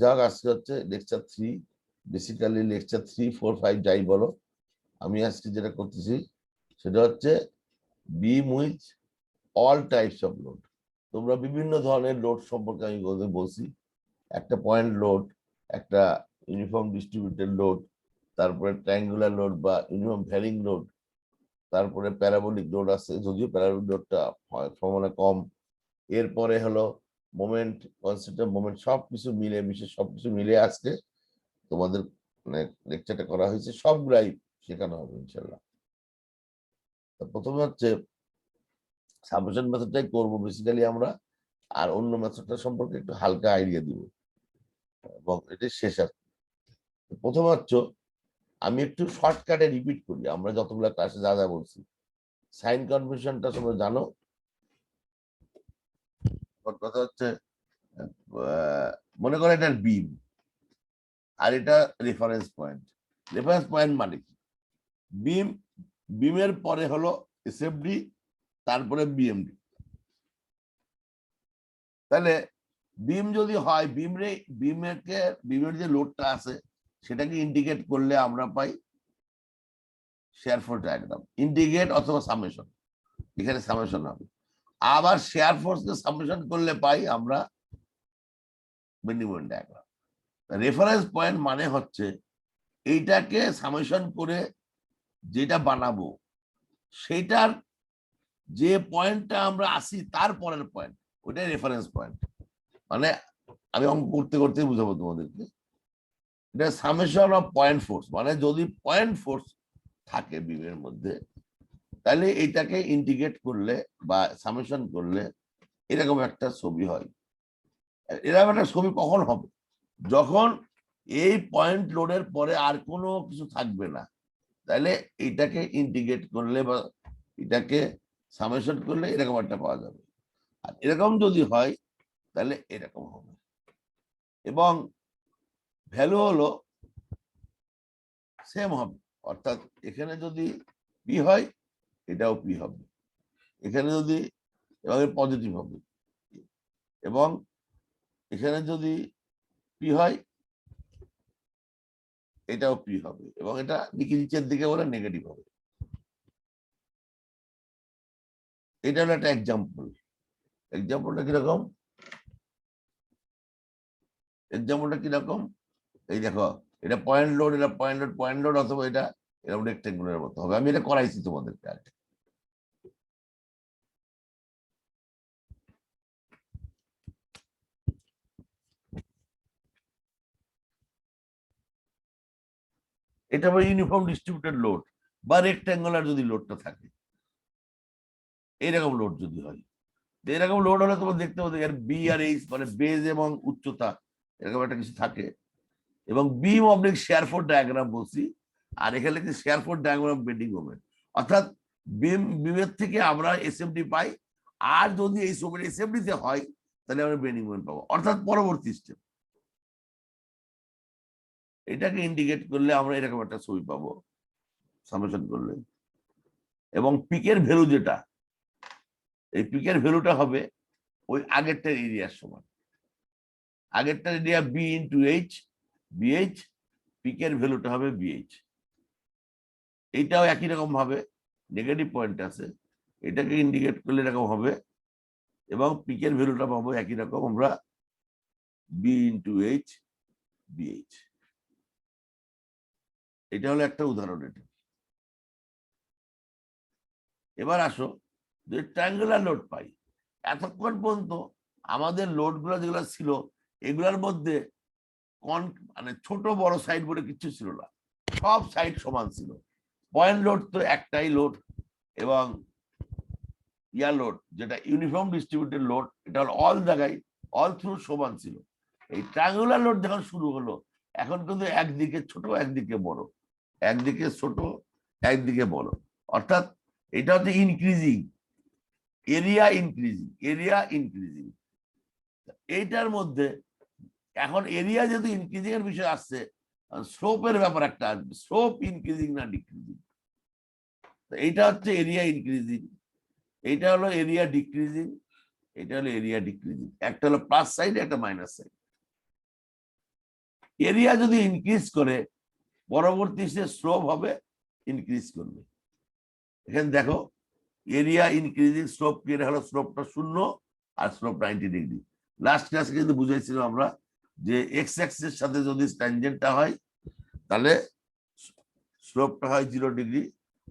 যাক আজকে হচ্ছে লেকচার 3, বেসিক্যালি লেকচার 3, 4, 5 যাই বলো। আমি আজকে যেটা করতেছি সেটা হচ্ছে beam with all types of load. তোমরা বিভিন্ন ধরনের লোড সম্পর্কে আমি বলছি। একটা পয়েন্ট লোড, একটা ইউনিফর্ম ডিস্ট্রিবিউটেড লোড, তারপরে ট্রায়াঙ্গুলার লোড বা ইউনিফর্ম ভ্যারিং লোড, তারপরে প্যারাবোলিক লোড আছে, যদিও প্যারাবোলিক লোডটা সমানে কম। এরপরে হলো মোমেন্ট, কনসেপ্ট অফ মোমেন্ট, সবকিছু মিলে বিশেষ সবকিছু মিলে আজকে তোমাদের মানে লেকচারটা করা হয়েছে, সবগুলাই শেখানো হবে ইনশাল্লাহ। প্রথমে হচ্ছে সাবমেশন মেথডটাই করবো বেসিক্যালি আমরা, আর অন্য মেথডটা সম্পর্কে একটু হালকা আইডিয়া দিব এবং এটা শেষ আর প্রথম হচ্ছে আমি একটু শর্টকাটে রিপিট করি আমরা যতগুলো ক্লাসে যা যা বলছি। সাইন কনভেনশনটা তোমরা জানো। কথা হচ্ছে মনে করো এটার বিম আর এটা রেফারেন্স পয়েন্ট। রেফারেন্স পয়েন্ট মানে কি? বিমের পরে হলো এসএফডি, তারপরে বিএমডি। তাহলে বিম যদি হয় বিমের যে লোডটা আছে সেটাকে ইন্ডিকেট করলে আমরা পাই শেয়ারফোর্স ডায়াগ্রাম, ইন্ডিকেট অথবা সামেশন। এখানে সামেশন হবে। আবার শেয়ার ফোর্সকে সামেশন করলে পাই আমরা bending moment diagram. Reference point মানে হচ্ছে এইটাকে সামেশন করে যেটা বানাবো সেটার যে পয়েন্টটা আমরা আসি তারপরের পয়েন্ট, ওইটাই রেফারেন্স পয়েন্ট। মানে আমি অঙ্ক করতে করতে বুঝাবো তোমাদেরকে। এটা সামেশন অফ পয়েন্ট ফোর্স, মানে যদি পয়েন্ট ফোর্স থাকে বিমের মধ্যে তাহলে এইটাকে ইন্টিগ্রেট করলে বা সামেশন করলে এরকম একটা ছবি হয়। এরকম একটা ছবি কখন হবে? যখন এই পয়েন্ট লোডের পরে আর কোনো কিছু থাকবে না, তাহলে এইটাকে ইন্টিগ্রেট করলে বা এটাকে সামেশন করলে এরকম একটা পাওয়া যাবে। আর এরকম যদি হয় তাহলে এরকম হবে। এবং ভ্যালু হলো সেম হবে, অর্থাৎ এখানে যদি পি হয় এটাও পি হবে, এখানে যদি এবং পজিটিভ হবে, এবং এখানে যদি পি হয় এটাও পি হবে, এবং এটা নিচের দিকে বলে নেগেটিভ হবে। এটা হলো একটা এক্সাম্পল। এক্সাম্পলটা কিরকম? এক্সাম্পলটা কিরকম? এই দেখো, এটা পয়েন্ট লোড, এটা পয়েন্ট লোড অথবা এটা এরকম রেক্টেঙ্গুলারের মতো হবে। আমি এটা করাইছি তোমাদেরকে আগে। এটা হবে ইউনিফর্ম ডিস্ট্রিবিউটেড লোড বা রেক্টেঙ্গুলার যদি লোডটা থাকে, এইরকম লোড যদি হয়, এরকম লোড হলে তোমার দেখতে পাবে এর বি আর এইচ মানে বেজ এবং উচ্চতা এরকম একটা কিছু থাকে। এবং বিম অবলিক শেয়ারফোর্স ডায়াগ্রাম বলছি, আর এখানে লিখছি শেয়ারফোর্স ডায়াগ্রাম বেন্ডিং মোমেন্ট। অর্থাৎ বিমের থেকে আমরা এসএফডি পাই, আর যদি এই ছবিটা এসএফডি তে হয় তাহলে আমরা বেন্ডিং মোমেন্ট পাবো, অর্থাৎ পরবর্তী স্টেপ। এটাকে ইন্ডিকেট করলে আমরা এরকম একটা ছবি পাবো সামেশন করলে। এবং পিকের ভ্যালু যেটা, এই পিকের ভ্যালুটা হবে ওই আগেরটার এরিয়ার সমান। আগেরটার area B into H, BH, পিকের ভ্যালুটা হবে বিএইচ। এইটাও একই রকম ভাবে নেগেটিভ পয়েন্ট আছে, এটাকে ইন্ডিকেট করলে এরকম হবে, এবং পিকের ভ্যালুটা পাবো একই রকম আমরা বি ইন্টু এইচ, বিএইচ। এটা হলো একটা উদাহরণ। এটা এবার আসো যে ট্রায়াঙ্গুলার লোড পাই। এতক্ষণ পর্যন্ত আমাদের লোডগুলো যেগুলো ছিল এগুলোর মধ্যে মানে ছোট বড় সাইড বলে কিছু ছিল না, সব সাইড সমান ছিল। পয়েন্ট লোড তো একটাই লোড, এবং ইয়ার লোড যেটা ইউনিফর্ম ডিস্ট্রিবিউটেড লোড এটা হলো অল জায়গায় অল থ্রু সমান ছিল। এই ট্রায়াঙ্গুলার লোড যখন শুরু হলো এখন কিন্তু একদিকে ছোট একদিকে বড়, একদিকে ছোট একদিকে বড়, অর্থাৎ এটা হচ্ছে ইনক্রিজিং এরিয়া, ইনক্রিজিং। এইটার মধ্যে এখন এরিয়া যেহেতু ইনক্রিজিং এর বিষয় আসছে, স্লোপের ব্যাপার একটা আসবে, স্লোপ ইনক্রিজিং না ডিক্রিজিং। এইটা হচ্ছে এরিয়া ইনক্রিজিং, এইটা হলো এরিয়া ডিক্রিজিং, এটা হলো এরিয়া ডিক্রিজিং। একটা হলো প্লাস সাইড, একটা মাইনাস সাইড। এরিয়া যদি ইনক্রিজ করে পরবর্তী সে স্লোপ হবে ইনক্রিজ করবে। এখানে দেখো এরিয়া ইনক্রিজিং স্লোপ কি, এটা হলো স্লোপটা 0 আর স্লোপ 90 ডিগ্রি। লাস্ট ক্লাসে কিন্তু বুঝাইছিলাম আমরা যে এক্স অ্যাক্সিসের সাথে যদি ট্যানজেন্টটা হয় তাহলে স্লোপটা হয় 0 ডিগ্রি,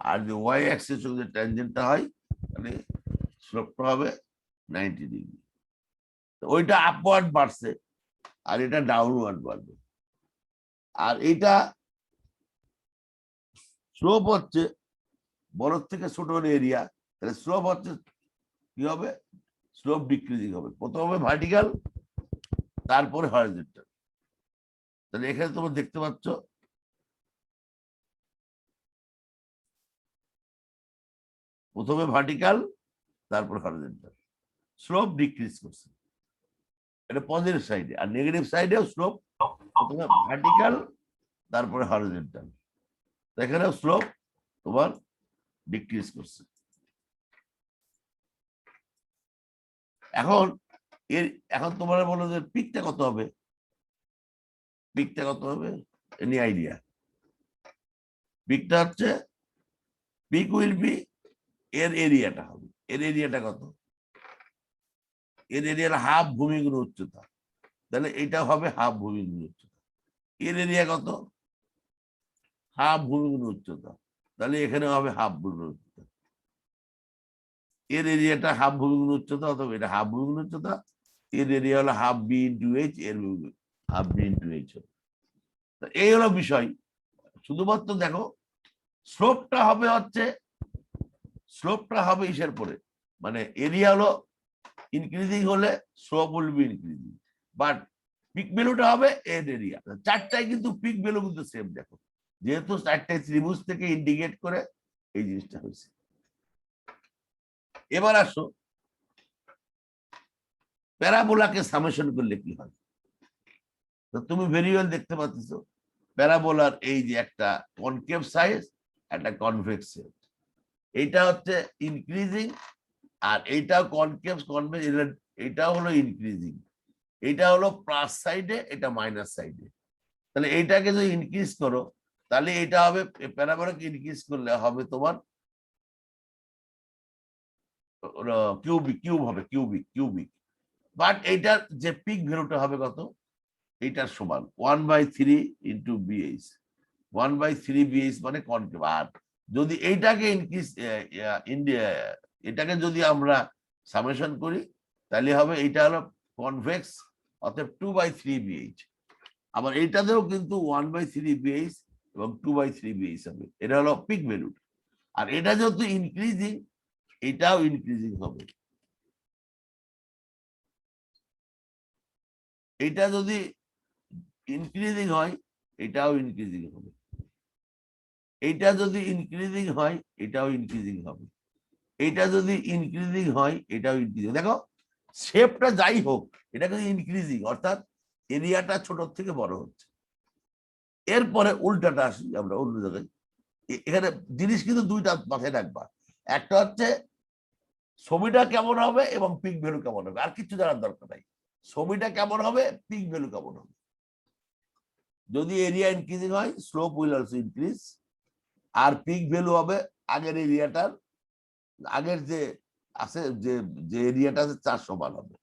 আর যে ওয়াই অ্যাক্সিস যদি ট্যানজেন্টটা হয় তাহলে স্লোপটা হবে 90 ডিগ্রি। ওইটা আপওয়ার্ড বাড়ছে আর এটা ডাউনওয়ার্ড বাড়বে। আর এইটা স্লোপ হচ্ছে বড় থেকে ছোট এরিয়া, তাহলে স্লোপ হচ্ছে কি হবে, স্লোপ ডিক্রিজিং হবে। প্রথমে ভার্টিক্যাল তারপরে হরিজন্টাল। তাহলে এখানে তোমরা দেখতে পাচ্ছ প্রথমে ভার্টিক্যাল তারপর হরিজন্টাল, স্লোপ ডিক্রিজ করছে। এটা পজিটিভ সাইডে, আর নেগেটিভ সাইডেও স্লোপ প্রথমে ভার্টিক্যাল তারপরে হরিজন্টাল, এখানেও স্লোপ তোমার ডিক্রিজ করছে। এখন তোমার বলো যে পিকটা কত হবে, পিকটা কত হবে এনি আইডিয়া? পিকটা হচ্ছে পিক উইল বি এর এরিয়াটা হবে, এর এরিয়াটা কত, এর এরিয়ার হাফ ভূমি গুণ উচ্চতা, তাহলে এটা হবে হাফ ভূমি গুণ উচ্চতা। এর এরিয়া কত, হাফ ভূমি গুণ উচ্চতা, তাহলে এখানে হবে হাফ ভূমি উচ্চতা। এর এরিয়াটা হাফ ভূমি গুণ উচ্চতা, অথবা এটা হাফ ভূমি গুণ উচ্চতা, এর এরিয়া হলো হাফ বি ইন্টু এইচ, এর হাফ বি ইন্টু এইচ। এই হলো বিষয়। শুধুমাত্র দেখো স্লোপটা হবে হচ্ছে, স্লোপটা হবে ইসের পরে, মানে এরিয়া হলো ইনক্রিজিং হলে slope will be increasing, but peak ভ্যালুটা হবে এর এরিয়া। চারটায় কিন্তু পিক ভ্যালু কিন্তু সেম। দেখো যেহেতু চারটায় ত্রিভুজ থেকে ইন্ডিকেট করে এই জিনিসটা হয়েছে। এবার আসো প্যারাবোলাকে সামেশন করলে কি হয়। তো তুমি ভেরি ওয়েল দেখতে পাচ্ছ প্যারাবোলার এই যে একটা কনকেভ সাইজ, একটা কনভেক্স সাইজ, এইটা হচ্ছে ইনক্রিজিং, আর এইটাও কনকেভ কনভেক্স, এটা হলো ইনক্রিজিং, এটা হলো প্লাস সাইডে, এটা মাইনাস সাইডে। তাহলে এইটাকে যদি ইনক্রিজ করো তাহলে এটা হবে, প্যারাবোলাকে ইনক্রিজ করলে হবে তোমার কিউবিক, কিউব হবে, কিউবিক কিউবিক। বাট এইটার যে পিক ভ্যালুটা হবে কত, এইটার সমান 1/3 ইন্টু বিএইচ, 1/3 বিএইচ মানে কনকেভ। আর যদি এইটাকে ইনক্রিজ এটাকে যদি আমরা সামেশন করি তাহলে হবে এইটা হলো কনভেক্স, অর্থাৎ 2/3 বিএইচ। আবার এইটাতেও কিন্তু 1/3 বিএইচ এবং 2/3 বিএইচ হবে, এটা হলো পিক ভ্যালু। আর এটা যেহেতু ইনক্রিজিং, এটাও ইনক্রিজিং হবে। এটা যদি ইনক্রিজিং হয় এটাও ইনক্রিজিং হবে, এইটা যদি ইনক্রিজিং হয় এটাও ইনক্রিজিং হবে, এইটা যদি ইনক্রিজিং হয় এটাও ইনক্রিজিং। দেখো শেপটা যাই হোক এটা কিন্তু ইনক্রিজিং, অর্থাৎ এরিয়াটা ছোট থেকে বড় হচ্ছে। এরপরে উল্টাটা আসি আমরা অন্য জায়গায়। এখানে জিনিস কিন্তু দুইটা মাথায় রাখবা, একটা হচ্ছে ছবিটা কেমন হবে এবং পিক ভ্যালু কেমন হবে, আর কিছু জানার দরকার নাই। ছবিটা কেমন হবে, পিক ভ্যালু কেমন হবে। যদি এরিয়া ইনক্রিজিং হয় স্লোপ উইল অলসো ইনক্রিজ, আর পিক ভ্যালু হবে আগের এরিয়াটার, আগের যে আছে যে যে এরিয়াটা আছে তার সমান হবে।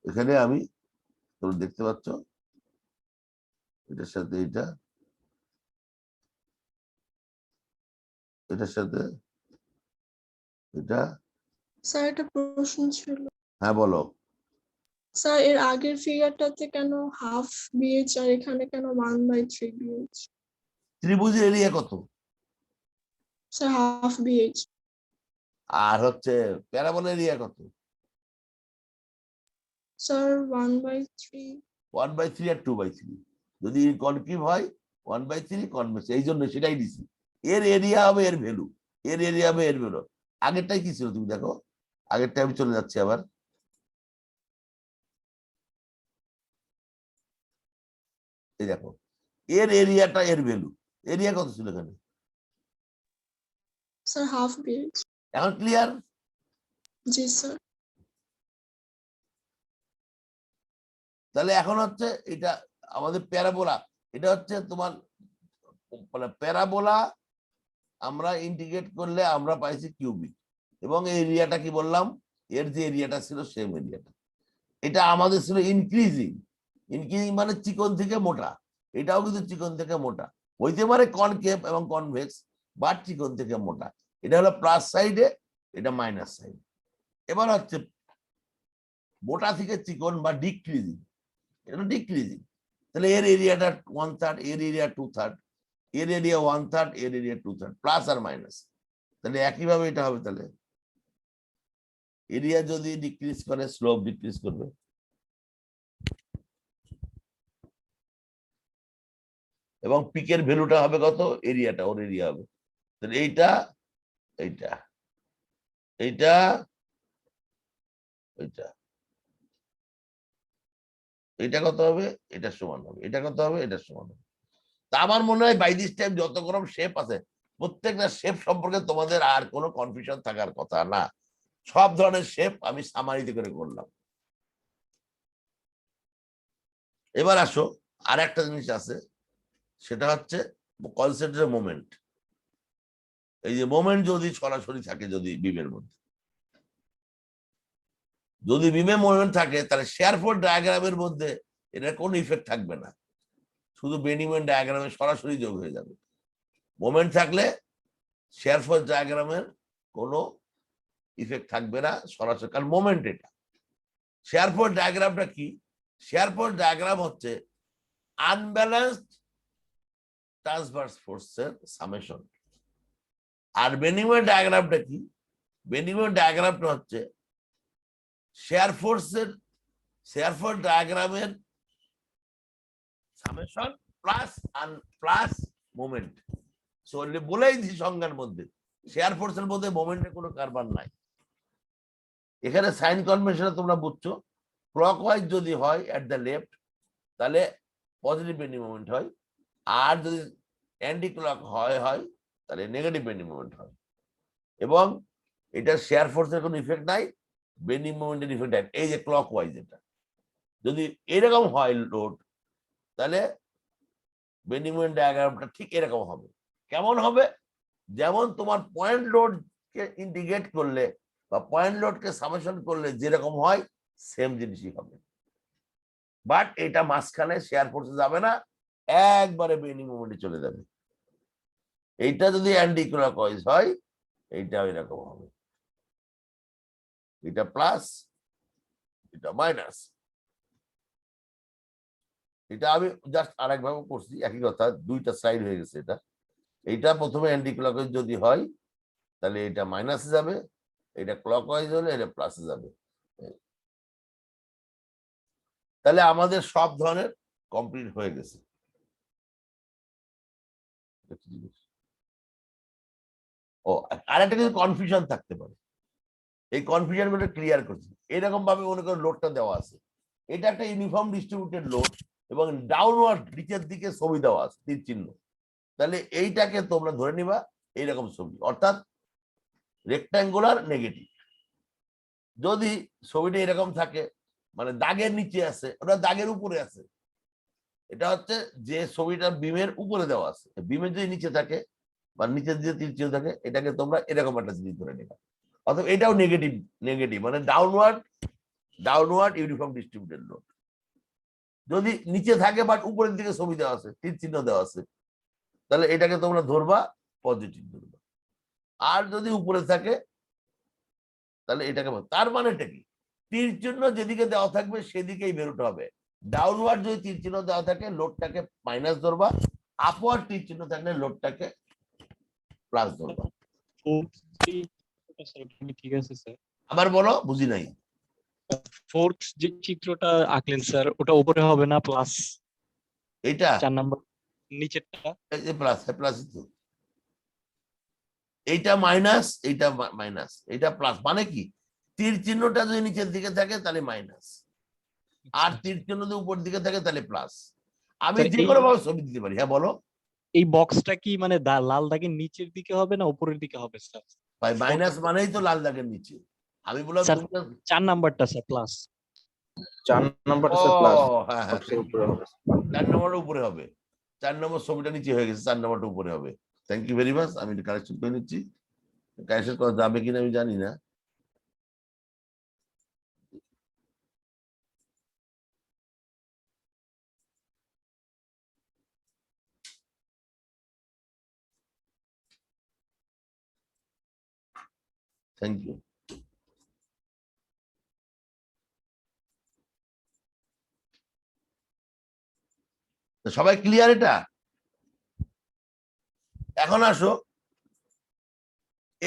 এখানে আমি তোমরা দেখতে পাচ্ছ এটার সাথে এটা, এটার সাথে এটা। স্যার একটা প্রশ্ন ছিল। হ্যাঁ বলো। স্যার এর আগের ফিগারটাতে কেন হাফ বিএইচ আর এখানে কেন 1/3 বিএইচ? ত্রিভুজের এরিয়া কত? Sir half BH. আর হচ্ছে প্যারাবোলার এরিয়া কত? স্যার 1/3। 1/3 আর 2/3। যদি কনকেভ হয় 1/3 কনভেক্স, এই জন্য সেটাই দিছি। এর এরিয়া হবে এর ভ্যালু, এর এরিয়া হবে এর ভ্যালু। আগেরটাই কি ছিল তুমি দেখো, আগেরটা আমি চলে যাচ্ছি আবার। এই দেখো এর এরিয়াটা এর ভ্যালু, এরিয়া কত ছিল এখানে? Sir half BH. এখন ক্লিয়ার? জি স্যার। তাহলে এখন হচ্ছে এটা আমাদের প্যারাবোলা, এটা হচ্ছে তোমার মানে প্যারাবোলা আমরা ইন্টিগ্রেট করলে আমরা পাইছি কিউবিক, এবং এই এরিয়াটা কি বললাম, এর যে এরিয়াটা ছিল সেম এরিয়াটা। এটা আমাদের ছিল ইনক্রিজিং, ইনক্রিজিং মানে চিকন থেকে মোটা, এটাও কিন্তু চিকন থেকে মোটা হইতে পারে, কনকেভ এবং কনভেক্স, বাট চিকন থেকে মোটা। এটা হলো প্লাস সাইডে, এটা মাইনাস সাইড। এবার হচ্ছে মোটা থেকে চিকন বা ডিক্রিজিং, এটা ডিক্রিজিং। তাহলে এর এরিয়াটা 1/3, এর এরিয়া 2/3, এর এরিয়া 1/3, এর এরিয়া 2/3, প্লাস আর মাইনাস। তাহলে একইভাবে এটা হবে, তাহলে এরিয়া যদি ডিক্রিজ করে স্লোপ ডিক্রিজ করবে। এবং পিকের ভ্যালুটা হবে কত, এরিয়াটা ওর এরিয়া হবে। তাহলে এইটা এইটা এইটা এইটা এটা কত হবে, এটা সমান হবে, এটা কত হবে, এটা সমান হবে। তা আমার মনে হয় বাই দিস টাইম যত রকম শেপ আছে প্রত্যেকটা শেপ সম্পর্কে তোমাদের আর কোনো কনফিউশন থাকার কথা না। সব ধরনের শেপ আমি সামারিতে করে করলাম। এবার আসো আর একটা জিনিস আছে, সেটা হচ্ছে কনসেন্ট্রেটেড মোমেন্ট। এই যে মোমেন্ট যদি সরাসরি থাকে, যদি বিমের মধ্যে, যদি বিমে মোমেন্ট থাকে, তাহলে শেয়ারফোর্ড ডায়াগ্রামের মধ্যে এটার কোনো ইফেক্ট থাকবে না, শুধু বেনিমেন্ট ডায়াগ্রামে সরাসরি যোগ হয়ে যাবে। মোমেন্ট থাকলে শেয়ারফোর্ড ডায়াগ্রামের কোনো ইফেক্ট থাকবে না সরাসরি, কারণ মোমেন্ট এটা। শেয়ারফোর্ড ডায়াগ্রামটা কি, শেয়ারফোর্ড ডায়াগ্রাম হচ্ছে আনব্যালেন্সড ট্রান্সভার্স ফোর্সের সামেশন। আর বেনিমেন্ট ডায়াগ্রামটা কি, বেনিমেন্ট ডায়াগ্রামটা হচ্ছে শেয়ারফোর্ড ডায়াগ্রামের সামেশন প্লাস মোমেন্ট। সো বলেই দিছি সংজ্ঞার মধ্যে, শেয়ার ফোর্সের মধ্যে মোমেন্টের কোনো কারবার নাই। এখানে সাইন কনভেনশনে তোমরা বুঝছো, ক্লকওয়াইজ যদি হয় এট দ্য লেফট তাহলে পজিটিভ বেন্ডিং মোমেন্ট হয়, আর যদি অ্যান্টি ক্লক হয় তাহলে নেগেটিভ বেন্ডিং মোমেন্ট হয়। এবং এটা শেয়ার ফোর্সের কোনো ইফেক্ট নাই, বেন্ডিং মোমেন্টের ইফেক্ট নাই। এই যে ক্লকওয়াইজ, এটা যদি এরকম হয় লোড, তাহলে বেন্ডিং মোমেন্ট ডায়াগ্রামটা ঠিক এরকম হবে। কেমন হবে, যেমন তোমার পয়েন্ট লোডকে ইন্টিগ্রেট করলে বা পয়েন্ট লোডকে সামেশন করলে যেরকম হয় সেম জিনিসই হবে, বাট এটা মাঝখানে শেয়ার ফোর্সে যাবে না, একবারে বেন্ডিং মোমেন্টে চলে যাবে। এইটা যদি অ্যান্টি ক্লকওয়াইজ হয় এইটা এরকম হবে, এটা প্লাস এটা মাইনাস। এটা আমি জাস্ট আরেকভাবে করছি, একই কথা, দুইটা সাইড হয়ে গেছে। এটা এইটা প্রথমে অ্যান্টি ক্লকওয়াইজ যদি হয় তাহলে এটা মাইনাসে যাবে, এটা ক্লকওয়াইজ হলে এটা প্লাসে যাবে। তাহলে আমাদের সব ধরনের কমপ্লিট হয়ে গেছে। ও আরেকটা কিছু কনফিউশন থাকতে পারে, এই কনফিউশন গুলো ক্লিয়ার করছি। এরকম ভাবে মনে করো লোডটা দেওয়া আছে, এটা একটা ইউনিফর্ম ডিস্ট্রিবিউটেড লোড এবং ডাউনওয়ার্ড নিচের দিকে ছবি দেওয়া আছে তীর চিহ্ন। তাহলে এইটাকে তোমরা ধরে নিবা এইরকম ছবি, অর্থাৎ রেক্ট্যাঙ্গুলার নেগেটিভ। যদি ছবিটা এরকম থাকে মানে দাগের নিচে আছে, ওটা দাগের উপরে আছে, এটা হচ্ছে যে ছবিটা বিমের উপরে দেওয়া আছে, বিমের যদি নিচে থাকে বা নিচের দিকে তীর চিহ্ন থাকে, এটাকে তোমরা এরকম একটা জিনিস ধরে নিবা। অথবা এটাও নেগেটিভ মানে ডাউনওয়ার্ড ইউনিফর্ম ডিস্ট্রিবিউটেড লোড। যদি নিচে থাকে বাট উপরের দিকে ছবি দেওয়া আছে, তীর চিহ্ন দেওয়া আছে, তাহলে এটাকে তোমরা ধরবা পজিটিভ ধরবা। আর যদি উপরে থাকে তাহলে এটাকে, তার মানেটা কি, তীর চিহ্ন যেদিকে দেওয়া থাকবে সেদিকেই বেরোতে হবে। ডাউনওয়ার্ড যদি তীর চিহ্ন দেওয়া থাকে লোডটাকে মাইনাস ধরবা, আপওয়ার্ড তীর চিহ্ন থাকলে লোডটাকে প্লাস ধরবা। ঠিক আছে স্যার, আবার বলো, বুঝি নাই। ফোর্থ যে চিত্রটা আঁকলেন স্যার, ওটা উপরে হবে না প্লাস? এটা 4 নাম্বার নিচেরটা এই যে প্লাস, প্লাস তো এইটা মাইনাস, এইটা মাইনাস, এইটা প্লাস। মানে কি, তীর চিহ্নটা যদি নিচের দিকে থাকে তাহলে মাইনাস, আর তীর চিহ্ন যদি উপর দিকে থাকে তাহলে প্লাস। আমি স্যার, যে কোনো ভাবে ছবি দিতে পারি। হ্যাঁ বলো। এই বক্সটা কি মানে লাল দাগের নিচের দিকে হবে না উপরের দিকে হবে স্যার? ভাই মাইনাস মানেই তো লাল দাগের নিচে। আমি বললাম স্যার 4 নাম্বারটা স্যার প্লাস। 4 নাম্বারটা ও স্যার প্লাস হ্যাঁ হ্যাঁ, সবচেয়ে উপরে হবে 4 নম্বরটা উপরে হবে, 4 নম্বর ছবিটা নিচে হয়ে গেছে, 4 নম্বরটা উপরে হবে। থ্যাংক ইউ ভেরি মাচ, আমি কারেকশন করে নিচ্ছি। কারেকশন করা যাবে কিনা আমি জানি না। Thank you. সবাই ক্লিয়ার এটা? এখন আসো,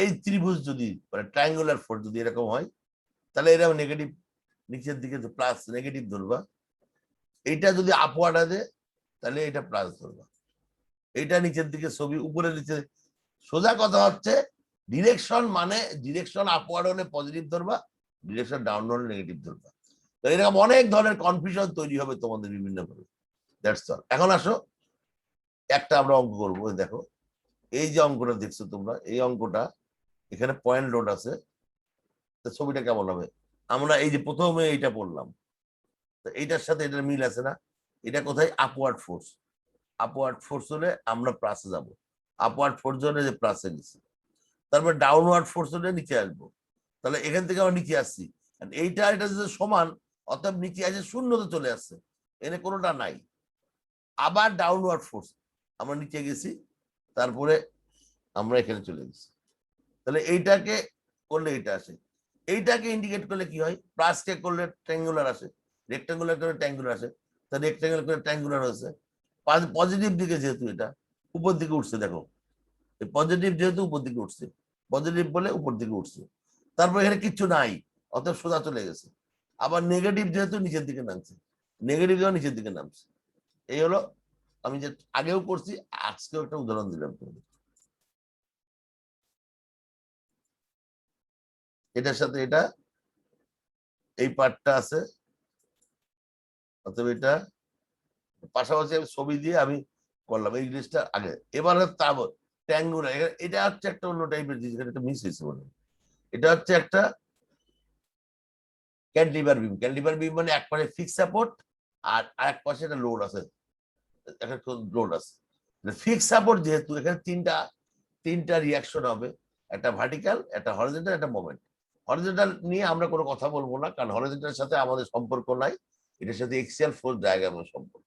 এই ত্রিভুজ যদি মানে ট্রায়াঙ্গুলার ফোর যদি এরকম হয়, তাহলে এরকম নেগেটিভ নিচের দিকে প্লাস নেগেটিভ ধরবা। এইটা যদি আপওয়ার্ড আছে তাহলে এটা প্লাস ধরবা। এইটা নিচের দিকে ছবি উপরে নিচে। সোজা কথা হচ্ছে ডিরেকশন মানে ডিরেকশন আপওয়ার্ড হলে পজিটিভ ধরবা, ডিরেকশন ডাউনওয়ার্ড হলে নেগেটিভ ধরবা। তো এরকম অনেক ধরনের কনফিউশন তৈরি হবে তোমাদের বিভিন্ন ভাবে। That's all. এখন আসো একটা আমরা অঙ্ক করবো। দেখো এই যে অঙ্কটা দেখছো তোমরা, এই অঙ্কটা এখানে পয়েন্ট লোড আছে, তো ছবিটা কেমন হবে? আমরা এই যে প্রথমে এইটা পড়লাম, তো এইটার সাথে এটার মিল আছে না? এটা কোথায়? Upward force. আপওয়ার্ড ফোর্স হলে আমরা প্লাসে যাব, আপওয়ার্ড ফোর্স হলে যে প্লাসে গেছি, তারপর ডাউনওয়ার্ড ফোর্স হলে নিচে আসবো। তাহলে এখান থেকে আমরা নিচে আসছি, এইটা এটা যদি সমান, অর্থাৎ নিচে আসে শূন্যতে চলে আসছে, এনে কোনোটা নাই। আবার ডাউনওয়ার্ড ফোর্স, আমরা নিচে গেছি, তারপরে আমরা এখানে চলে গেছি। তাহলে এইটাকে করলে এইটা আসে, এইটাকে ইন্ডিকেট করলে কি হয়? প্লাস কে করলে ট্রায়াঙ্গুলার আসে, রেক্টাঙ্গুলার করলে ট্রায়াঙ্গুলার আসে, তাহলে রেক্টাঙ্গুলার করে ট্রায়াঙ্গুলার হয়েছে। পজিটিভ দিকে যেহেতু এটা উপর দিকে উঠছে, দেখো পজিটিভ যেহেতু উপর দিকে উঠছে, পজিটিভ বলে উপর দিকে উঠছে, তারপর এখানে কিচ্ছু নাই, অতএব সোজা চলে গেছে। আবার নেগেটিভ যেহেতু নিচের দিকে নামছে, নেগেটিভ যেহেতু নিচের দিকে নামছে। এই হলো, আমি যে আগেও করছি, আজকেও একটা উদাহরণ দিলাম তোমাদের। এটার সাথে এটা এই পার্টটা আছে, অতএব এটা পাশাপাশি আমি ছবি দিয়ে আমি করলাম এই জিনিসটা আগে। এবার ট্যাঙ্গুলার, এটা হচ্ছে একটা অন্য টাইপের জিনিস, এটা মিস হয়েছে বলে। এটা হচ্ছে একটা ক্যান্টিলিভার বিম। ক্যান্টিলিভার বিম মানে এক পাশে ফিক্স সাপোর্ট আর আরেক পাশে একটা লোড আছে, একটা লোড আছে। ফিক্স সাপোর্ট যেহেতু এখানে তিনটা রিয়াকশন হবে, একটা ভার্টিক্যাল, একটা হরিজন্টাল, একটা মোমেন্ট। হরিজন্টাল নিয়ে আমরা কোনো কথা বলবো না, কারণ হরিজন্টালের সাথে আমাদের সম্পর্ক নাই, এটার সাথে এক্সিয়াল ফোর্স ডায়াগ্রামের সম্পর্ক।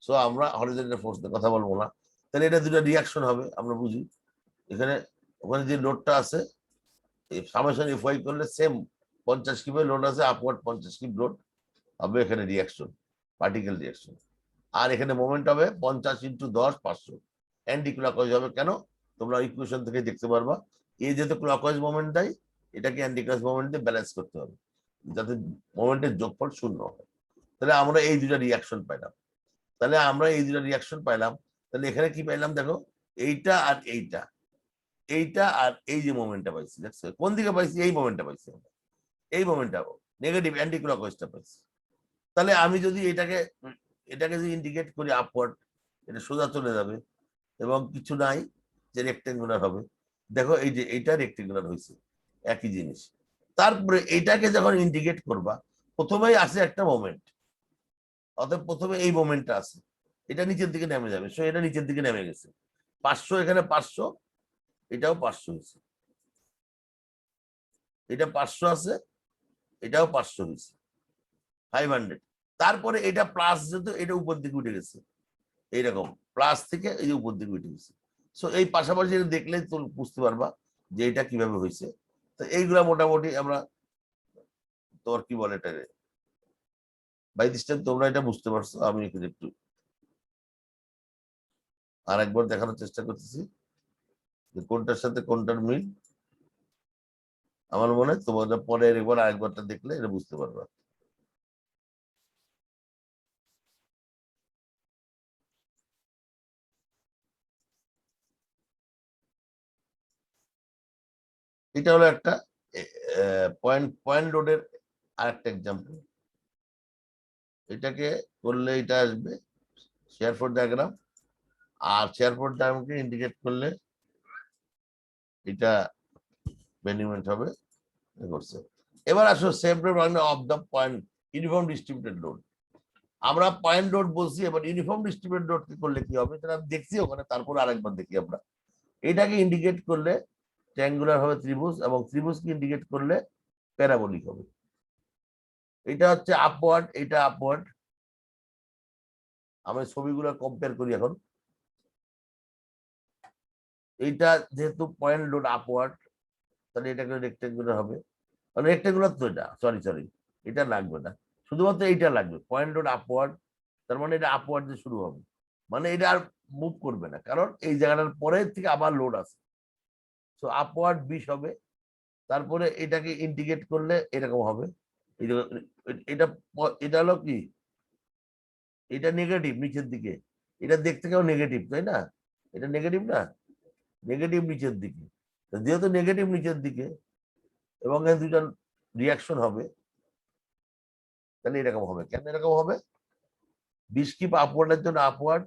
সো আমরা হরিজন্টাল ফোর্স নিয়ে কথা বলবো না। তাহলে এটা দুটো রিয়াকশন হবে, আমরা বুঝি। এখানে ওখানে যে লোডটা আছে, সামেশন এফ ওয়াই করলে সেম 50 কিপের লোড আছে, আপওয়ার্ড 50 কিপ লোড হবে, এখানে রিয়াকশন পার্টিকেল রিয়াকশন। আর এখানে মোমেন্ট হবে 50 × 10 500। অ্যান্টি ক্লকওয়াইজ হবে কেন? তোমরা ইকুয়েশন থেকে দেখতে পারবা, এই যেহেতু ক্লকওয়াইজ মোমেন্ট দেয়, এটাকে অ্যান্টি ক্লকওয়াইজ মোমেন্ট দিয়ে ব্যালেন্স করতে হবে, যাতে মোমেন্টের যোগফল 0 হয়। তাহলে আমরা এই দুটা রিয়াকশন পাইলাম। তাহলে এখানে কি পাইলাম? দেখো এইটা আর এইটা, এইটা আর এই যে মোমেন্টটা পাইছি, দেখছো কোন দিকে পাইছি? এই মোমেন্টটা পাইছি আমরা, এই মোমেন্টটা নেগেটিভ অ্যান্টি ক্লকওয়াইজটা পাইছি। তাহলে আমি যদি এটাকে যদি ইন্ডিকেট করি আপওয়ার্ড, এটা সোজা চলে যাবে এবং কিছু নাই, যে রেক্টেঙ্গুলার হবে। দেখো এই যে এইটা রেক্টেঙ্গুলার হয়েছে, একই জিনিস। তারপরে এইটাকে যখন ইন্ডিকেট করবা, প্রথমেই আসে একটা মোমেন্ট, অতএব প্রথমে এই মোমেন্টটা আছে, এটা নিচের দিকে নেমে যাবে। সো এটা নিচের দিকে নেমে গেছে 500, এখানে 500, এটাও 500 হয়েছে, এটা 500 আছে, এটাও 500 হয়েছে, 500। তারপরে এটা প্লাস, যেহেতু এটা উপর দিকে উঠে গেছে, এইরকম প্লাস থেকে এই যে উপর দিকে উঠে গেছে। সো এই পাশাপাশি দেখলে তো বুঝতে পারবা যে এটা কিভাবে হয়েছে। তো এইগুলা মোটামুটি আমরা, তোর কি বলে এটা, বাই দিস টাইম তোমরা এটা বুঝতে পারছো। আমি একটু আর একবার দেখানোর চেষ্টা করতেছি যে কোনটার সাথে কোনটার মিল। আমার মনে হয় তোমরা পরে একবার আরেকবারটা দেখলে এটা বুঝতে পারবা। এটা হলো একটা পয়েন্ট লোডের আরেকটা এক্সাম্পল। এটাকে করলে এটা আসবে শেয়ারফোর্ড ডায়াগ্রাম, আর শেয়ারফোর্ড ডায়াগ্রামকে ইন্ডিকেট করলে এটা বেনিমেন্ট হবে। করছে। এবার আসো save of the point uniform distributed load. আমরা পয়েন্ট লোড বলছি, এবার ইউনিফর্ম ডিস্ট্রিবিউটেড লোড করলে কি হবে সেটা আমি দেখছি ওখানে, তারপর আরেকবার দেখি আমরা। এটাকে ইন্ডিকেট করলে ট্রায়াঙ্গুলার হবে ত্রিভুজ, এবং ত্রিভুজকে ইন্ডিকেট করলে প্যারাবোলিক হবে। এটা হচ্ছে আপওয়ার্ড, এটা আপওয়ার্ড। আমি ছবিগুলো কম্পেয়ার করি এখন। এইটা যেহেতু পয়েন্ট লোড আপওয়ার্ড, তাহলে এটাকে রেক্টেঙ্গুলার হবে। রেক্টেঙ্গুলার তো এটা, সরি এটা লাগবে না, শুধুমাত্র এইটা লাগবে, পয়েন্ট লোড আপওয়ার্ড। তার মানে এটা আপওয়ার্ড দিয়ে শুরু হবে, মানে এটা আর মুভ করবে না, কারণ এই জায়গাটার পরে থেকে আবার লোড আছে। সো আপওয়ার্ড 20 হবে। তারপরে এটাকে ইন্টিগ্রেট করলে এরকম হবে। এটা এটা হলো কি, এটা নেগেটিভ নিচের দিকে, এটা দেখতে কেউ নেগেটিভ, তাই না? এটা নেগেটিভ না, নেগেটিভ নিচের দিকে। যেহেতু নেগেটিভ নিচের দিকে এবং এর দুইটা রিয়াকশন হবে, তাহলে এরকম হবে। কেন এরকম হবে? 20 কিপ আপওয়ার্ডের জন্য আপওয়ার্ড,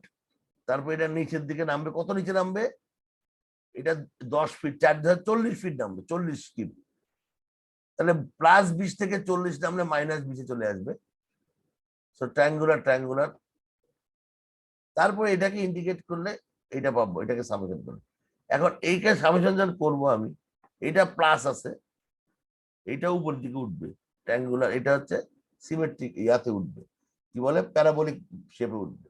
তারপর এটা নিচের দিকে নামবে। কত নিচে নামবে? এটা 10 ফিট, 40 ফিট নামবে, 40 কিপ। তাহলে +20 থেকে 40 নামলে -20 চলে আসবে। So triangular. তারপরে এটাকে ইন্ডিকেট করলে এটা পাবো, এটাকে সামেশন করবো। এখন এইকে সামেশন যখন করবো আমি, এটা প্লাস আছে, এটা উপর দিকে উঠবে ট্রায়াঙ্গুলার, এটা হচ্ছে সিমেট্রিক ইয়াতে উঠবে, কি বলে প্যারাবোলিক শেপে উঠবে।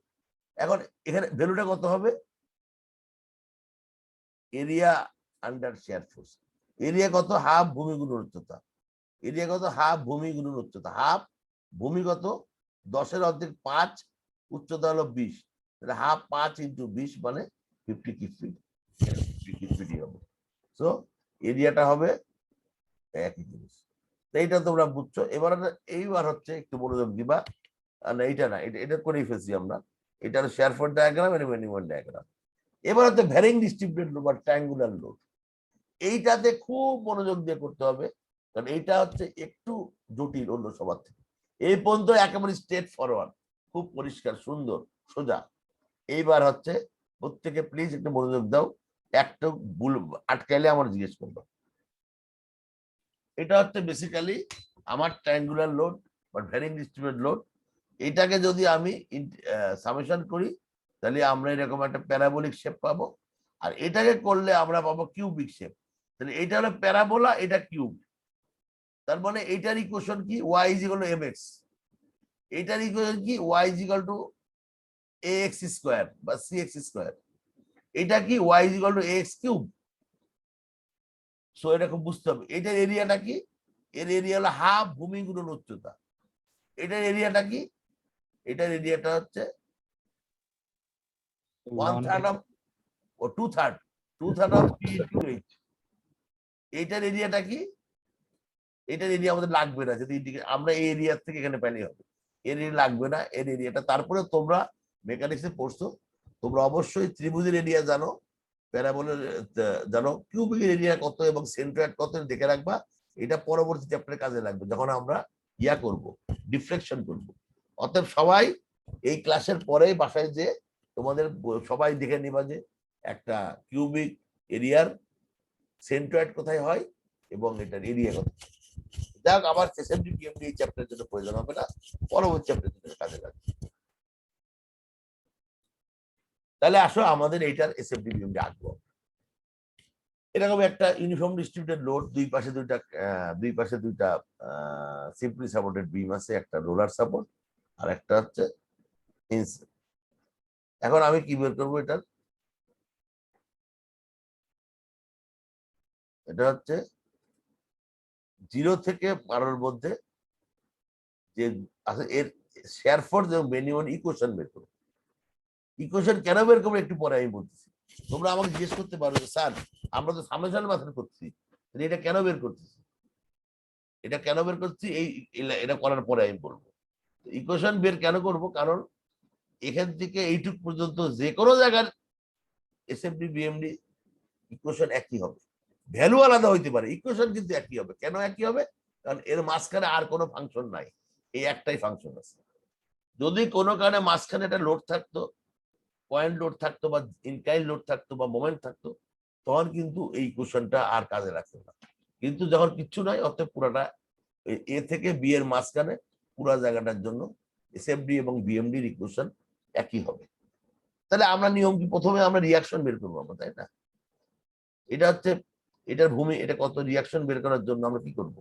এখন এখানে ভ্যালুটা কত হবে? Area under share force. Area কত? হাফ ভূমি গুণন উচ্চতা। এরিয়া কত? হাফ ভূমি গুণন উচ্চতা। হাফ ভূমি কত? 10^5, উচ্চতা হলো 20, তাহলে হাফ 5 × 20 মানে 50 কিপ ফিট। 50 কিপ ফিটই হবে। সো এরিয়াটা হবে একই জিনিস। তো এইটা তোমরা বুঝছো। এইবার হচ্ছে একটু মনোযোগ দিবা। না এইটা না, এটা করেই ফেলছি আমরা। এটা হলো শেয়ারফোর্ড ডায়াগ্রাম, এটা ম্যানিফোল্ড ডায়াগ্রাম। এবার হচ্ছে ভ্যারিং ডিস্ট্রিবিউটেড লোড বা ট্রায়াঙ্গুলার লোড। এইটাতে খুব মনোযোগ দিয়ে করতে হবে, কারণ এইটা হচ্ছে একটু জটিল অন্য সবার থেকে। এই পর্যন্ত একেবারে স্ট্রেট ফরওয়ার্ড, খুব পরিষ্কার, সুন্দর, সোজা। এইবার হচ্ছে প্রত্যেকে প্লিজ একটু মনোযোগ দাও, একটু ভুল আটকাইলে আমার জিজ্ঞেস করবো। এটা হচ্ছে বেসিক্যালি আমার ট্রায়াঙ্গুলার লোড বা ভ্যারিং ডিস্ট্রিবিউটেড লোড। এটাকে যদি আমি সামেশন করি, তাহলে আমরা এরকম একটা প্যারাবোলিক শেপ পাবো, আর এটাকে করলে আমরা পাবো কিউবিক শেপ। তাহলে এটা হলো প্যারাবোলা, এটা কিউব। তার মানে এইটার ইকুয়েশন কি? y = mx। এটার ইকুয়েশন কি? y = ax² বা cx²। এটা কি? y = ax³। সো এটা খুব বুঝতে হবে। এটার এরিয়াটা কি? এর এরিয়া হলো হাফ ভূমি গুণন উচ্চতা। এটার এরিয়াটা কি? এটার এরিয়াটা হচ্ছে 1/3 অফ 2/3 অফ p × h। এইটার এরিয়াটা কি? এটার এরিয়া আমাদের লাগবে না, যদি আমরা এই এরিয়া থেকে এখানে পেলে হবে। এর এরিয়া লাগবে না, এর এরিয়াটা। তারপরে তোমরা মেকানিক্সে পড়ছো, তোমরা অবশ্যই ত্রিভুজের এরিয়া জানো, প্যারাবোলার জানো, কিউবিকের এরিয়া কত এবং সেন্ট্রয়েড কত দেখে রাখবা। এটা পরবর্তী চ্যাপ্টারে কাজে লাগবে, যখন আমরা করব, ডিফ্লেকশন করব। অতএব সবাই এই ক্লাসের পরেই বাসায় যে তোমাদের সবাই দেখে নিবা যে একটা কিউবিক এরিয়ার সেন্ট্রয়েড কোথায় হয় এবং এটার এরিয়া কত। যাক, আবার এসএমডি পিএমডি এই চ্যাপ্টারের জন্য প্রয়োজন হবে না, পরবর্তী চ্যাপ্টারের জন্য কাজে লাগবে। তাহলে আসো আমাদের এইটার এসএমডি পিএমডি আঁকবো। এরকম একটা ইউনিফর্ম ডিস্ট্রিবিউটেড লোড, দুই পাশে দুইটা সিম্পলি সাপোর্টেড বিম আছে, একটা রোলার সাপোর্ট আর একটা হচ্ছে ইনসেট। এখন আমি কি বের করবো? এটা হচ্ছে 0 থেকে 12-র মধ্যে যে আছে এর শেয়ার ফোর্স এবং বেনিয়ন ইকুয়েশন বের করবো। ইকুয়েশন কেন বের করবো একটু পরে আমি বলতেছি। তোমরা আমাকে জিজ্ঞেস করতে পারো যে স্যার আমরা তো সামেশন মেথড করছি, এটা কেন বের করতেছি? এটা কেন বের করছি এটা করার পরে আমি বলবো। ইকুয়েশন বের কেন করব? কারণ এখান থেকে এইটুক পর্যন্ত যে কোনো জায়গার এসএমডি বিএমডি ইকুয়েশন একই হবে, ভ্যালু আলাদা হইতে পারে, ইকুয়েশন কিন্তু একই হবে। কেন একই হবে? কারণ এর মাঝখানে আর কোনো ফাংশন নাই, এই একটাই ফাংশন আছে। যদি কোনো কারণে মাঝখানে একটা লোড থাকতো, পয়েন্ট লোড থাকতো বা ইনক্লাইন লোড থাকতো বা মোমেন্ট থাকতো, তখন কিন্তু এই ইকুয়েশনটা আর কাজে লাগতো না। কিন্তু যখন কিচ্ছু নাই, অর্থাৎ পুরাটা এ থেকে বি এর মাঝখানে পুরো জায়গাটার জন্য এসএফডি এবং বিএমডি ইকুয়েশন একই হবে। তাহলে আমরা নিয়ম কি, প্রথমে আমরা রিয়াকশন বের করবো আমরা, তাই না? এটা হচ্ছে এটার ভূমি, এটা কত, রিয়াকশন বের করার জন্য আমরা কি করব?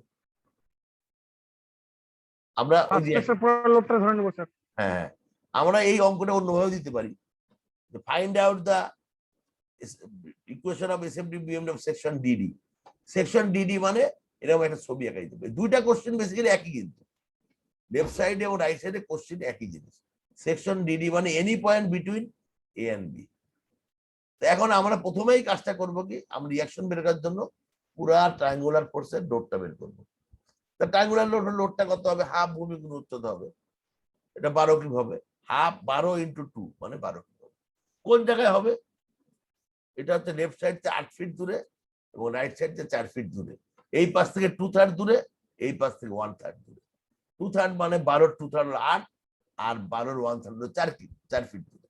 আমরা হ্যাঁ, আমরা এই অঙ্কটা অন্যভাবে দিতে পারি, find out the equation of SFD BMD of section DD. Section DD মানে এরকম একটা ছবি আঁকা দিতে হবে। দুইটা কোশ্চেন বেসিক্যালি একই, কিন্তু লেফট সাইডে এবং রাইট সাইডে কোশ্চেন একই জিনিস। সেকশন ডিডি মানে any point between A and B. এখন আমরা প্রথমেই কাজটা করব কি, আমরা রিয়াকশন বের করার জন্য পুরা ট্রায়াঙ্গুলার ফোর্সের লোডটা বের করবো। তা ট্রায়াঙ্গুলার লোডটা কত হবে? হাফ ভূমি গুণ উচ্চতা হবে। এটা 12 কিউব হবে। হাফ 12 ইন্টু 2 মানে 12 কিউব হবে। কোন জায়গায় হবে? এটা হচ্ছে লেফট সাইড থেকে 8 ফিট দূরে এবং রাইট সাইড থেকে 4 ফিট দূরে। এই পাশ থেকে 2/3 দূরে, এই পাশ থেকে 1/3 দূরে। 2/3 মানে 12 2/3 8, আর 12 1/3 4 ফিট দূরে।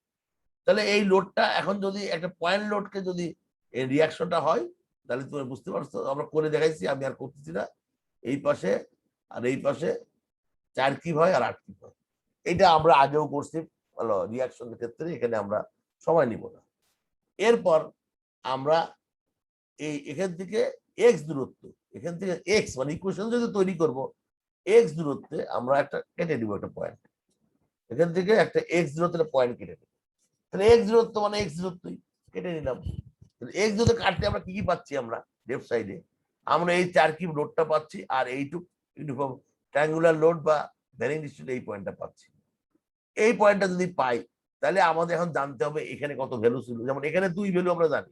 তাহলে এই লোডটা এখন যদি একটা পয়েন্ট লোডকে যদি এই রিয়াকশনটা হয়, তাহলে তুমি বুঝতে পারছো, আমরা করে দেখাইছি, আমি আর করতেছি না। এই পাশে আর এই পাশে 4 কিউব হয় আর 8 কিউব হয়। এটা আমরা আগেও করছি ভালো রিয়াকশনের ক্ষেত্রে, এখানে আমরা সময় নিব না। এরপর আমরা এখান থেকে এক্স দূরত্ব, এখান থেকে এক্স মানে ইকুয়েশন যদি তৈরি করব, এক্স দূরত্বে আমরা একটা কেটে দিব একটা পয়েন্ট, এখান থেকে একটা এক্স দূরত্বের পয়েন্ট কেটে দেব। তাহলে এক্স দূরত্ব মানে এক্স দূরত্বই কেটে নিলাম। এক্স দূরত্ব কাটতে আমরা কি কি পাচ্ছি? আমরা লেফট সাইডে আমরা এই 4 কিউব লোডটা পাচ্ছি, আর এইটুক ইউনিফর্ম ট্রায়াঙ্গুলার লোড বা ভ্যারিং ডিস্ট্রিবিউশন এই পয়েন্টটা পাচ্ছি। এই পয়েন্টটা যদি পাই, তাহলে আমাদের এখন জানতে হবে এখানে কত ভ্যালু ছিল। যেমন এখানে 2 ভ্যালু আমরা জানি,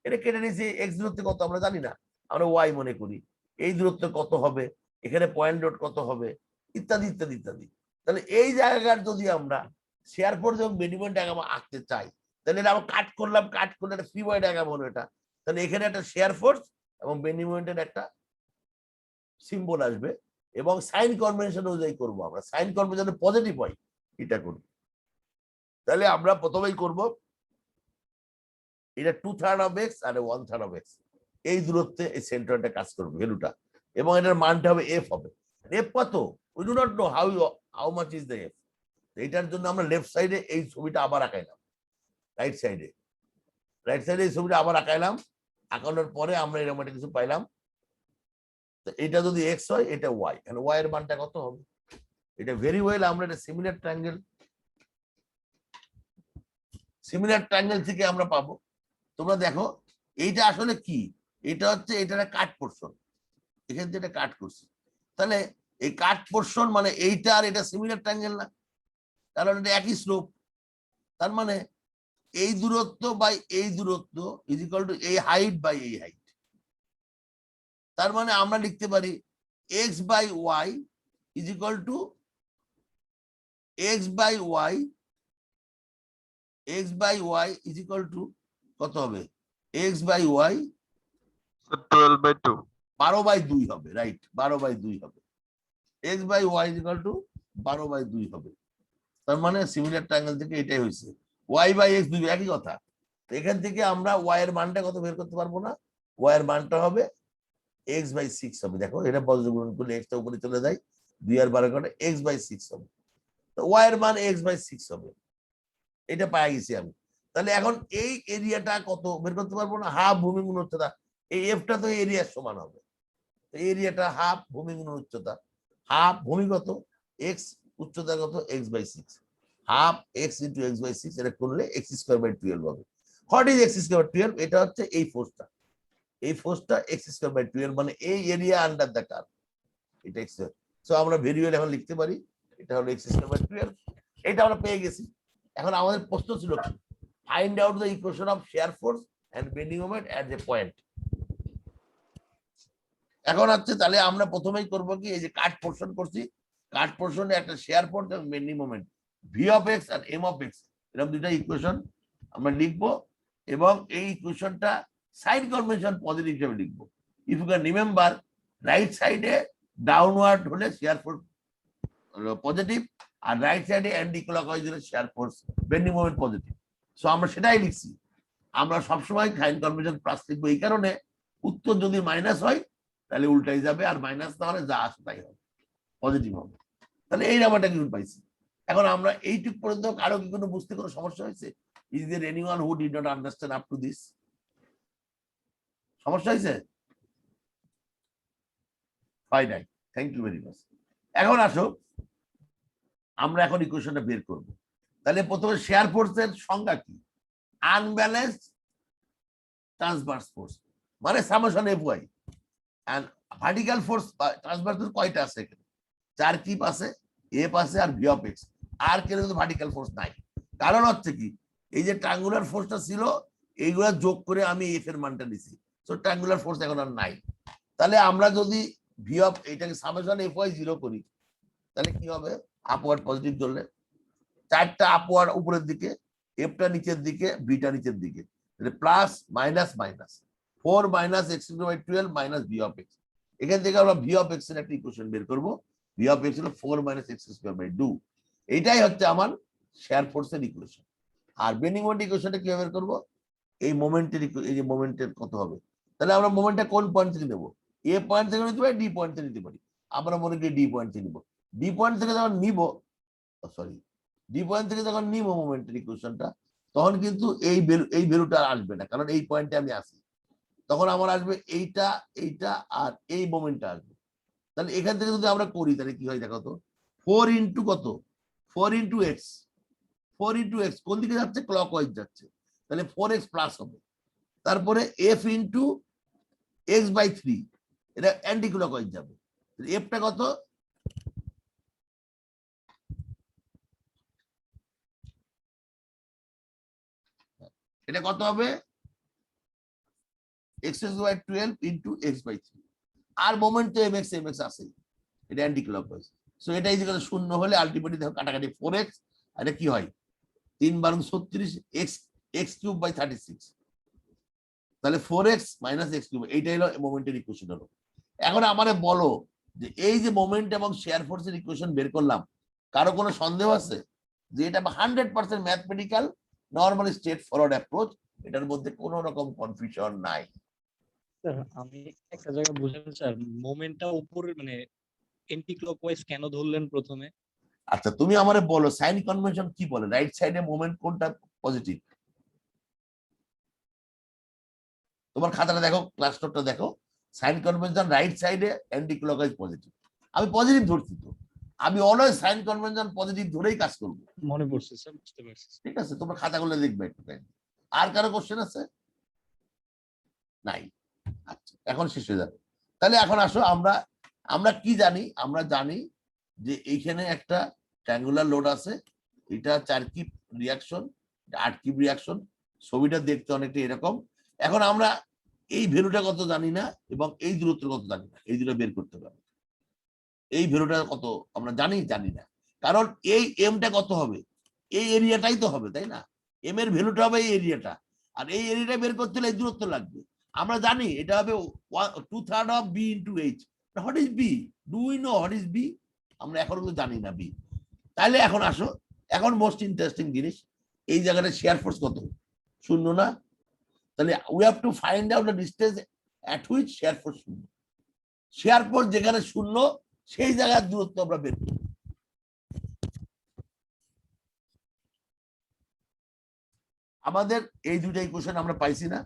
এটা কেটে নিয়েছি। এক্স দূরত্ব কত আমরা জানি না, আমরা ওয়াই মনে করি। এই দূরত্ব কত হবে, এখানে পয়েন্ট লোড কত হবে, ইত্যাদি ইত্যাদি ইত্যাদি। তাহলে এই জায়গার যদি আমরা শেয়ার ফোর্স এবং বেন্ডিং ডায়াগ্রাম আঁকতে চাই, তাহলে এটা আমরা কাট করলাম, কাট করলে একটা ফ্রি বডি ডায়াগ্রাম হলো এটা। তাহলে এখানে একটা শেয়ার ফোর্স এবং বেন্ডিং মোমেন্টের একটা সিম্বল আসবে, এবং সাইন কনভেনশন অনুযায়ী করবো আমরা। সাইন কনভেনশন পজিটিভ হয় এটা করব। তাহলে আমরা প্রথমেই করব এটা 2/3 অফ এক্স আর 1/3 অফ এক্স, এই দূরত্বে এই সেন্টারটা কাজ করবে ভ্যালুটা, এবং এটার মানটা হবে এফ হবে। এফ কত? We do not know how much is the F. এটার জন্য আমরা লেফট সাইডে এই ছবিটা আবার আঁকাইলাম, রাইট সাইডে এই ছবিটা আবার আঁকাইলাম। আঁকানোর পরে আমরা এরকম একটা কিছু পাইলাম। তো এটা যদি এক্স হয়, এটা ওয়াই, তাহলে ওয়াই এর মানটা কত হবে? এটা ভেরি ওয়েল আমরা এটা সিমিলার ট্রায়াঙ্গেল থেকে আমরা পাবো। তোমরা দেখো এইটা আসলে কি, এটা হচ্ছে এটা কাট পোর্শন, এখান থেকে এটা কাট করছি। তাহলে এই কাট পোর্শন মানে এইটা আর এটা সিমিলার ট্রায়াঙ্গেল না, কারণ এটা একই স্লোপ। তার মানে এই দূরত্ব বাই এই দূরত্ব ইজ ইকুয়াল টু এই হাইট বাই এই হাইট। তার মানে আমরা লিখতে পারি X by Y is equal to X by Y is equal to কত হবে? এক্স বাই ওয়াই 12/2 12/2 হবে, রাইট, 12/2 হবে। X by Y is equal to 12/2 হবে। তার মানে সিমিলার ট্রায়াঙ্গেল থেকে এটাই হয়েছে। ওয়াই বাই এক্স দুই একই কথা। এখান থেকে আমরা ওয়াই এর মানটা কত বের করতে পারবো না, ওয়াই এর মানটা হবে এক্স বাই 6 হবে। দেখো এটা বজ্রগুণন করলে এক্স টা উপরে চলে যায়, 2 আর 12 কাটে এক্স বাই 6 হবে। তো ওয়াই এর মান এক্স বাই 6 হবে, এটা পাই গেছি আমি। তাহলে এখন এই এরিয়াটা কত বের করতে পারবো না, হাফ ভূমি গুণ উচ্চতা। এই এফটা তো এরিয়ার সমান হবে, এরিয়াটা হাফ ভূমি গুণ উচ্চতা। হাফ ভূমি কত? এক্স, উচ্চতা কত? X by 6। Half X into X by 6, এটা করলে এক্স স্কোয়ার বাই 12 হবে। What is X square by 12? এটা হচ্ছে এই ফোর্সটা, এক্স স্কোয়ার বাই 12 মানে এই এরিয়া আন্ডার দ্য কার্ভ, এটা এক্স। সো আমরা ভেরিয়েবল এখন লিখতে পারি, এটা হলো এক্স স্কোয়ার বাই 12। এটা আমরা পেয়ে গেছি। এখন আমাদের প্রশ্ন ছিল কি, find out the equation of shear force and bending moment at the point. এখন হচ্ছে তাহলে আমরা প্রথমেই করব কি, এই যে কাট পোর্শন করছি, কাট পোর্শনে একটা শেয়ার ফোর্স এবং bending moment V of X আর এম অফ এক্স, এরকম দুইটা ইকুয়েশন আমরা লিখবো, এবং এই ইকুয়েশনটা সাইন কনভেনশন পজিটিভ হিসেবে লিখবো। If you can remember, right সাইডে ডাউনওয়ার্ড হলে শেয়ার ফোর্স পজিটিভ, আর রাইট সাইডে অ্যান্টি ক্লকওয়াইজ হলে shear force bending moment positive. So আমরা সেটাই লিখছি। আমরা সবসময় সাইন কনভেনশন প্লাস লিখবো, এই কারণে উত্তর যদি মাইনাস হয় তাহলে উল্টাই যাবে, আর মাইনাস না হলে যা আসে তাই হবে, পজিটিভ হবে। তাহলে এই নাম্বারটা কিন্তু পাইছি। এখন আমরা এইটুক পর্যন্ত কারো কি কোনো বুঝতে কোনো সমস্যা হয়েছে? Is there anyone who did not understand up to this? সমস্যা হয়েছে? হয় নাই। Thank you very much. এখন আসো আমরা এখন ইকুয়েশনটা বের করব। তাহলে প্রথমে শেয়ার ফোর্সের সংজ্ঞা কি? আনব্যালেন্সড ট্রান্সভার্স ফোর্স মানে summation F Y. And vertical force transverse কয়টা আছে এখানে? 4 কিপ আছে, এফ আছে আর ভি অফ এক্স। আর কিন্তু ভার্টিক্যাল ফোর্স নাই। কারণ হচ্ছে কি, এই যে ট্রায়াঙ্গুলার ফোর্সটা ছিল এইগুলা যোগ করে আমি এফ এর মানটা নিছি। সো ট্রায়াঙ্গুলার ফোর্স এখন আর নাই। তাহলে আমরা যদি ভি অফ এটাকে সামেশন এফ ওয়াই 0 করি তাহলে কি হবে? আপওয়ার্ড পজিটিভ ধরলে 4টা আপওয়ার্ড উপরের দিকে, এফটা নিচের দিকে, বিটা নিচের দিকে, তাহলে plus minus minus 4 minus X by 12 minus V of X. এখান থেকে আমরা ভি অফ এক্স এর একটা ইকুয়েশন বের করব। ভি অফ এক্স হলো 4 মাইনাস এক্স স্কয়ার বাই 2। এইটাই হচ্ছে আমার শেয়ার ফোর্সের ইকুয়েশন। আর বেন্ডিং মোমেন্ট ইকুয়েশনটা কিভাবে বের করব? এই মোমেন্টের এই যে মোমেন্টের কত হবে, তাহলে আমরা মোমেন্টটা কোন পয়েন্ট থেকে নেব? এ পয়েন্ট থেকে নিতে পারি, ডি পয়েন্ট থেকে নিতে পারি। আমরা মনে করি ডি পয়েন্ট থেকে নিব। ডি পয়েন্ট থেকে যখন নিব, সরি, ডি পয়েন্ট থেকে যখন নিব মোমেন্টের ইকুয়েশনটা, তখন কিন্তু এই ভ্যালুটা আসবে না, কারণ এই পয়েন্টে আমি আসি। তখন আমার আসবে এইটা, এইটা আর এই মোমেন্টটা আসবে। তাহলে এখান থেকে যদি আমরা করি তাহলে কি হয় দেখো তো, 4 ইন্টু কত? 4 ইন্টু এক্স। 4 ইন্টু এক্স কোন দিকে যাচ্ছে? ক্লকওয়াইজ যাচ্ছে। তাহলে 4x প্লাস হবে। তারপরে এফ ইন্টু এক্স বাই 3, এটা অ্যান্টি ক্লকওয়াইজ যাবে। এফটা কত? এটা কত হবে? X by 12 into X by 3। আর মোমেন্ট তো এমএক্স এমএক্স আছে, এটা অ্যান্টি ক্লকওয়াইজ। সো এটা ইজ ইকুয়াল 0 হলে আলটিমেটলি দেখো কাটাকাটি 4x, আর এটা কি হয়? 3 বারং 36 এক্স এক্স কিউব বাই 36। তাহলে 4x মাইনাস এক্স কিউব, এইটাই হলো মোমেন্টের ইকুয়েশন হলো। এখন আমারে বলো যে এই যে মোমেন্ট এবং শেয়ার ফোর্সের ইকুয়েশন বের করলাম, কারো কোনো সন্দেহ আছে যে এটা 100% mathematical normal straight forward approach, এটার মধ্যে কোনো রকম কনফিউশন নাই? স্যার আমি একটা জায়গা বুঝেন স্যার, মোমেন্টটা উপরে মানে এন্টি ক্লকওয়াইজ কেন ধরলেন প্রথমে? আচ্ছা তুমি আমারে বলো সাইন কনভেনশন কি বলে, রাইট সাইডে মোমেন্ট কোনটা পজিটিভ? তোমার খাতাটা দেখো, ক্লাস নোটটা দেখো, সাইন কনভেনশন রাইট সাইডে অ্যান্টি ক্লকওয়াইজ পজিটিভ। আমি পজিটিভ ধরছি তো, আমি অলওয়েজ সাইন কনভেনশন পজিটিভ ধরেই কাজ করব। মনে পড়ছে স্যার, বুঝতে পারছি। ঠিক আছে, তোমরা খাতাগুলো দেখবে একটু। আর কারো কোশ্চেন আছে? নাই। আচ্ছা এখন শেষ হয়ে যাবে। তাহলে এখন আসো আমরা আমরা কি জানি? আমরা জানি যে এইখানে একটা ট্রায়াঙ্গুলার লোড আছে, এটা 4 কিপ রিয়াকশন, 8 কিপ রিয়াকশন। ছবিটা দেখতে অনেকটা এরকম। এখন আমরা এই ভ্যালুটা কত জানি না এবং এই দূরত্ব কত জানি না, এই দুটো বের করতে পারবো। এই ভ্যালুটা কত আমরা জানি না, কারণ এই এমটা কত হবে? এই এরিয়াটাই তো হবে, তাই না? এম এর ভ্যালুটা হবে এই এরিয়াটা, আর এই এরিয়াটা বের করতে হলে এই দূরত্ব লাগবে। আমরা জানি এটা হবে 2/3 of B into H. What is B? Do we know what is B? আমরা এখনো তো জানি না বি। তাহলে এখন আসো, এখন মোস্ট ইন্টারেস্টিং জিনিস, এই জায়গাটা শেয়ার ফোর্স কত? 0 না? তাহলে we have to find out the distance at which share force 0। Share force যেখানে 0 সেই জায়গার দূরত্ব আমরা বের করি। আমাদের এই দুইটা ইকুয়েশন আমরা পাইছি না?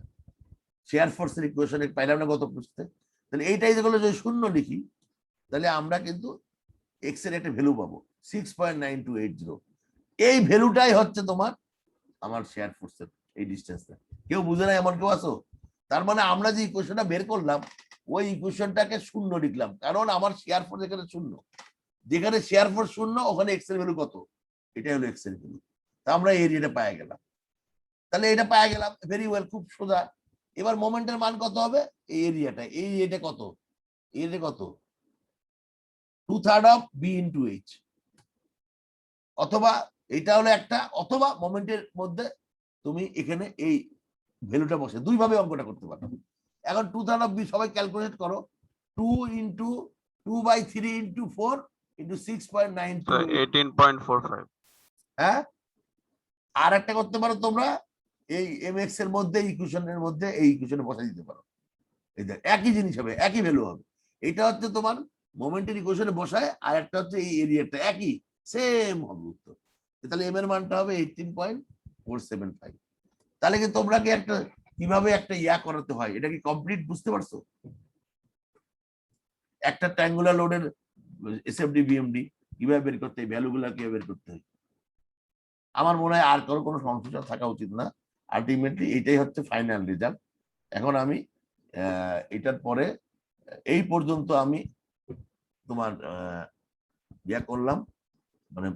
শেয়ার ফোর্সের ইকুয়েশন পাইলাম না গত পৃষ্ঠে। তাহলে এইটাই যেগুলো যদি 0 লিখি তাহলে আমরা কিন্তু এক্স এর একটা ভ্যালু পাবো 6.9280। এই ভ্যালুটাই হচ্ছে তোমার আমার শেয়ার ফোর্সের এই ডিসটেন্সটা। কেউ বুঝে না এমন কেউ আছো? তার মানে আমরা যে ইকুয়েশনটা বের করলাম ওই ইকুয়েশনটাকে 0 লিখলাম, কারণ আমার শেয়ার ফোর্স এখানে 0। যেখানে শেয়ার ফোর্স 0 ওখানে এক্স এর ভ্যালু কত? এটাই হলো এক্স এর ভ্যালু। তা আমরা এরিয়াটা পাওয়া গেলাম। তাহলে এটা পাওয়া গেলাম, ভেরি ওয়েল, খুব সোজা। এবার মোমেন্টের মান কত হবে? এই এরিয়াটা, এই এরিয়াটা কত? এরিয়া কত? 2/3 অফ বি ইন্টু এইচ। অথবা এটা হলো একটা, অথবা মোমেন্টের মধ্যে তুমি এখানে এই ভ্যালুটা বসে দুই ভাবে অঙ্কটা করতে পারো। এখন 2/3 অফ বি সবাই ক্যালকুলেট করো। 2 ইন্টু 2/3 ইন্টু 4 ইন্টু 6.92। 18.45. হ্যাঁ, আর একটা করতে পারো তোমরা, এই mx এর মধ্যে ইকুয়েশনের মধ্যে এই ইকুয়েশনে বসাই দিতে পারো। এই দেখ একই জিনিস হবে, একই ভ্যালু হবে। এটা হচ্ছে তোমার মোমেন্টের ইকুয়েশনে বসায়, আর একটা হচ্ছে এই এরিয়াটা একই সেম হবে উত্তর। তাহলে এম এর মানটা হবে 18.475। তাহলে কি তোমরা কি একটা কিভাবে একটা ইয়া করাতে হয় এটা কি কমপ্লিট বুঝতে পারছো? একটা ট্রায়াঙ্গুলার লোডের এসএফডি বিএমডি কিভাবে বের করতে হয়, ভ্যালুগুলো কিভাবে বের করতে হয়। আমার মনে হয় আর কোনো সমস্যা থাকা উচিত না। আলটিমেটলি এটাই হচ্ছে ফাইনাল রেজাল্ট। এখন আমি এটার পরে এই পর্যন্ত আমি তোমার ইয়া করলাম, মানে